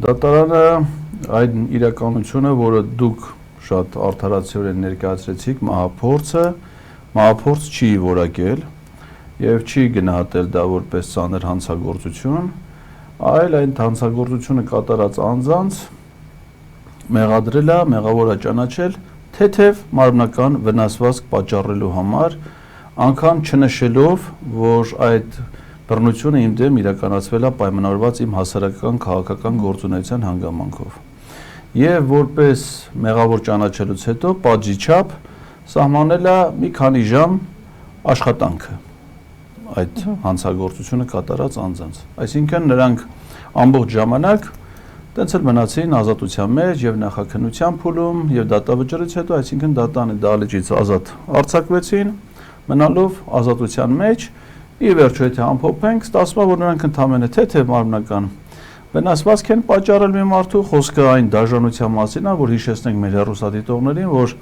Դատարանը այդ իրականությունը, որը դուք շատ արդարացիորեն ներկայացրեցիք, մահափորձ չի որակել եւ չի գնահատել դա որպես ծանր հանցագործություն, այլ այն հանցագործությունը կատարած անձանց մեղադրել է, մեղավոր է ճանաչել թեթև մարմնական վնասվածք պատճառելու համար, անգամ չնշելով, որ այդ բռնությունը իմ դեմ իրականացվել է պայմանավորված իմ հասարակական քաղաքական գործունեության հանգամանքով։ Եվ որպես մեղավոր ճանաչելուց հետո պատժի չափ սահմանել է մի քանի ժամ աշխատանքը այդ հանցագործությունը կատարած անձանց։ Այսինքն նրանք ամբողջ ժամանակ տենց էլ մնացին ազատության մեջ եւ նախաքննության փուլում եւ դատավճռից հետո, այսինքն դատանի դահլիճից ազատ արձակվեցին, մնալով ազատության մեջ։ Ի վերջո եթե ամփոփենք, ստացվում է, որ նրանք ընդամենը թեթև մարմնական վնասվածք են պատճառել մի մարդու, խոսքը այն դաժանության մասին է, որ հիշեցնենք մեր հեռուստադիտողներին, որ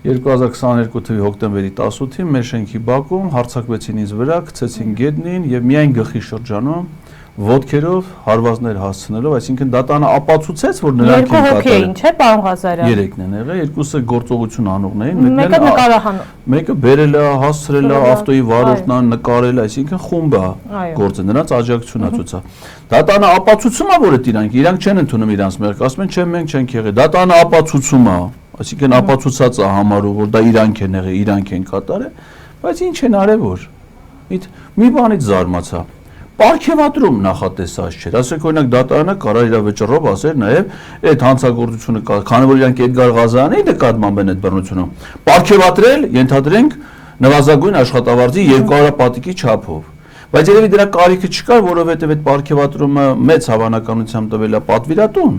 2022 թվականի հոկտեմբերի 18-ին մեր շենքի բակում հարձակվեցին ինձ վրա, գցեցին գետնին եւ միայն գլխի շրջանում ոտքերով հարվածներ հասցնելով, այսինքն դատանը ապացուցեց, որ նրանք են կատարել։ Չէ, պարոն Ղազարյան։ Երեքն են եղել, երկուսը գործողություն անողներ էին, մեկը նկարահան։ Մեկը բերել է, հասցրել է, ավտոյի վարորդն է, նկարել, այսինքն խումբ է գործը, նրանց աջակցություն է ցույցա։ Դատանը ապացուցում է, որ իրանք չեն ընդունում իրանց մեղք, ասում են, չէ, մենք չենք եղել։ Դատանը ապացուցում է, այսինքն ապացուցած է համարում, որ դա իրանք են եղել, իրանք են կատարել, բայց ինչ են արել որ։ Մի բանից զարմացա։ Պարգևատրում նախատեսած չէր, ասենք օրինակ դատարանը կարող իր վճռով ասեր նաև այդ հանցագործությունը, քանի որ իրանք Էդգար Ղազարյանի նկատմամբ են այդ բռնությունը, պարգևատրել, ենթադրենք նվազագույն աշխատավարձի 200 պատիկի չափով, բայց երևի դրա կարիքը չկար, որովհետև այդ պարգևատրումը մեծ հավանականությամբ տվել է պատվիրատուն,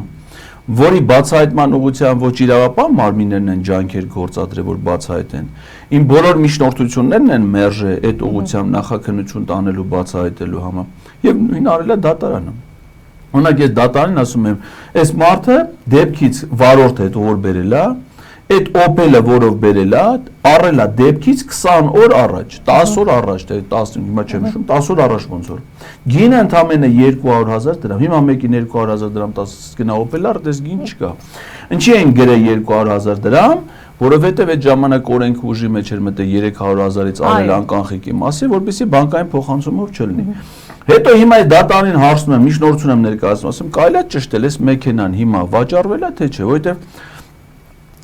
որի բացահայտման ուղղությամբ ոչ իրավապահ մարմիններն են ջանքեր գործադրել, որ բացահայտեն։ Իմ բոլոր միջնորդություններն են մերժե այդ ուղղությամբ նախաքննություն տանելու բացահայտելու համար։ Եվ նույնն արել է դատարանը։ Օրինակ ես դատարանին ասում եմ, այս մարդը դեպքից վարորդ է որ բերել է, այդ օպելը որով բերել է, առել է դեպքից 20 օր առաջ, 10 օր առաջ, 10 հիմա չեմ հիշում, 10 օր առաջ ոնց որ։ Գինը ընդամենը 200,000 դրամ, հիմա մեկին 200,000 դրամ 10 գնա օպելը, այդպես գին չկա։ Ինչի են գրել 200,000 դրամ, որովհետև այդ ժամանակ օրենքի ուժի մեջ էր մտել 300,000-ից ավել անկանխիկի մասի, որպեսզի բանկային փոխանցումով չլինի։ Հետո հիմա այդ դատարանին հարցնում եմ, միջնորդություն եմ ներկայացնում, ասում կարելի է ճշտել, այս մեքենան հիմա վաճառվել է թե չէ, որովհետև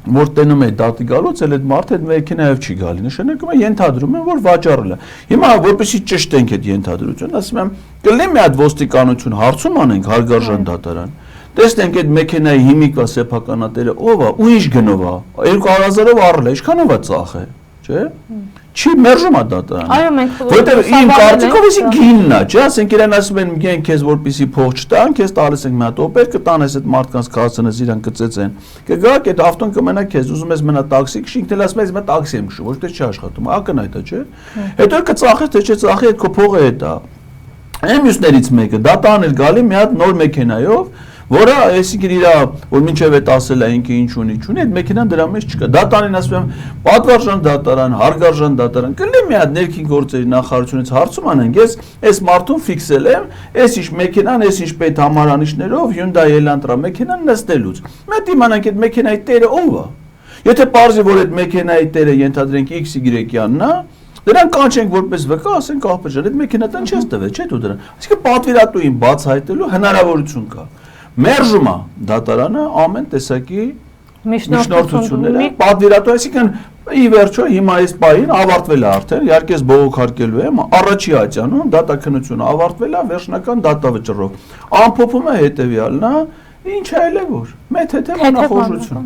որ տենում է դատի գալուց, էլ այդ մարդը այդ մեքենայով չի գալի, նշանակում է ենթադրում են, որ վաճառել է։ Հիմա որպեսզի ճշտենք այդ ենթադրությունը, ասում եմ, կլինի մի հատ ոստիկանություն հարցում անենք հարգարժան դատարան։ Տեսնենք այդ մեքենայի հիմիկվա սեփականատերը ով է, ու ինչ գնով է, 200,000-ով առել է, ինչքանով է ծախել, չէ՞։ Չի մերժում է դատարանը։ Այո, մենք որտեղ իմ կարծիքով էսի գինն է, չէ՞, ասենք իրեն ասում են, մենք քեզ որպեսի փող չտան, քեզ տալիս ենք մի հատ օպեր, կտանես այդ մարդկանց կհասցնես իրան կծեցեն։ Կգաք այդ ավտոն կմնա քեզ, ուզում ես մնա տաքսի քշի, ինքն էլ ասում ես մա տաքսի եմ քշում, ոչ թե չի աշխատում, ակնհայտ է, չէ՞։ Հետո կծախես, թե չծախի, այդ քո փողը է դա։ Այն մյուսներից մեկը դատարան էր գալի մի հատ նոր մեքենայով, որը այսինքն իր որ մինչև այդ ասել է ինքը ինչ ունի, այդ մեքենան դրա մեջ չկա։ Դատարանին ասում եմ, պատվարժան դատարան, հարգարժան դատարան, կլինի մի հատ ներքին գործերի նախարարությունից հարցում անենք, ես այս մարդուն ֆիքսել եմ, այս ինչ մեքենան, այս ինչ պետ համարանիշներով Hyundai Elantra մեքենան նստելուց։ Մենք իմանանք այդ մեքենայի տերը ով է։ Եթե պարզի որ այդ մեքենայի տերը ենթադրենք XY-յանն է, դրան կանչենք որպես վկա, ասենք աղբերջան, այդ մեքենան չես տվել, չէ՞ դու դրան։ Այսինքն պատվիրատուին բացահայտելու հնարավորություն կա։ Մերժում է դատարանը ամեն տեսակի միջնորդությունները, պատվիրատու, այսինքն ի վերջո հիմա այս պահին ավարտվել է արդեն, իհարկե ես բողոքարկելու եմ, առաջի ատյանում դատաքննությունը ավարտվել է վերջնական դատավճռով։ Ամփոփումը հետևյալն է, ինչ այլ է որ, մեծ հետևանախորժություն։